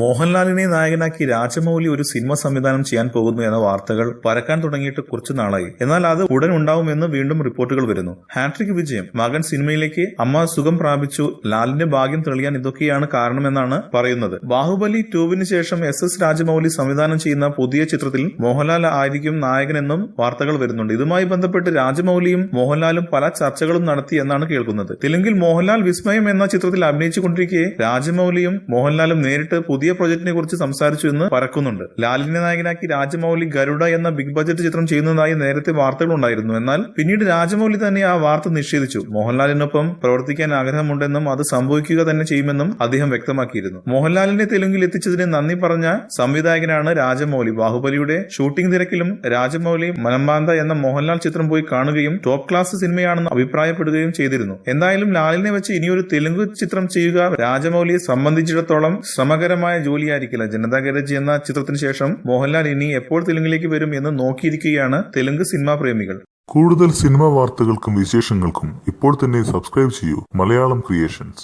മോഹൻലാലിനെ നായകനാക്കി രാജമൗലി ഒരു സിനിമ സംവിധാനം ചെയ്യാൻ പോകുന്നു എന്ന വാർത്തകൾ പരക്കാൻ തുടങ്ങിയിട്ട് കുറച്ചു നാളായി. എന്നാൽ അത് ഉടൻ ഉണ്ടാവുമെന്ന് വീണ്ടും റിപ്പോർട്ടുകൾ വരുന്നു. ഹാട്രിക് വിജയം, മകൻ സിനിമയിലേക്ക്, അമ്മ സുഖം പ്രാപിച്ചു, ലാലിന്റെ ഭാഗ്യം തെളിയാൻ ഇതൊക്കെയാണ് കാരണമെന്നാണ് പറയുന്നത്. ബാഹുബലി 2 ശേഷം SS രാജമൗലി സംവിധാനം ചെയ്യുന്ന പുതിയ ചിത്രത്തിൽ മോഹൻലാൽ ആയിരിക്കും നായകനെന്നും വാർത്തകൾ വരുന്നുണ്ട്. ഇതുമായി ബന്ധപ്പെട്ട് രാജമൗലിയും മോഹൻലാലും പല ചർച്ചകളും നടത്തി എന്നാണ് കേൾക്കുന്നത്. തെലുങ്കിൽ മോഹൻലാൽ വിസ്മയം എന്ന ചിത്രത്തിൽ അഭിനയിച്ചുകൊണ്ടിരിക്കെ രാജമൗലിയും മോഹൻലാലും നേരിട്ട് പുതിയ പ്രൊജക്ടിനെ കുറിച്ച് സംസാരിച്ചു എന്ന് പറക്കുന്നുണ്ട്. ലാലിനെ നായകനാക്കി രാജമൗലി ഗരുഡ എന്ന ബിഗ് ബജറ്റ് ചിത്രം ചെയ്യുന്നതായി നേരത്തെ വാർത്തകൾ ഉണ്ടായിരുന്നു. എന്നാൽ പിന്നീട് രാജമൗലി തന്നെ ആ വാർത്ത നിഷേധിച്ചു. മോഹൻലാലിനൊപ്പം പ്രവർത്തിക്കാൻ ആഗ്രഹമുണ്ടെന്നും അത് സംഭവിക്കുക തന്നെ ചെയ്യുമെന്നും അദ്ദേഹം വ്യക്തമാക്കിയിരുന്നു. മോഹൻലാലിനെ തെലുങ്കിൽ എത്തിച്ചതിന് നന്ദി പറഞ്ഞ സംവിധായകനാണ് രാജമൗലി. ബാഹുബലിയുടെ ഷൂട്ടിംഗ് തിരക്കിലും രാജമൗലി മനംബാന്ത എന്ന മോഹൻലാൽ ചിത്രം പോയി കാണുകയും ടോപ്പ് ക്ലാസ് സിനിമയാണെന്ന് അഭിപ്രായപ്പെടുകയും ചെയ്തിരുന്നു. എന്തായാലും ലാലിനെ വെച്ച് ഇനിയൊരു തെലുങ്ക് ചിത്രം ചെയ്യുക രാജമൗലിയെ സംബന്ധിച്ചിടത്തോളം ശ്രമകരമായ ജോലിയായിരിക്കില്ല. ജനതാ ഗാരേജ് എന്ന ചിത്രത്തിന് ശേഷം മോഹൻലാൽ ഇനി എപ്പോൾ തെലുങ്കിലേക്ക് വരും എന്ന് നോക്കിയിരിക്കുകയാണ് തെലുങ്ക് സിനിമാ പ്രേമികൾ. കൂടുതൽ സിനിമാ വാർത്തകൾക്കും വിശേഷങ്ങൾക്കും ഇപ്പോൾ തന്നെ സബ്സ്ക്രൈബ് ചെയ്യൂ മലയാളം ക്രിയേഷൻസ്.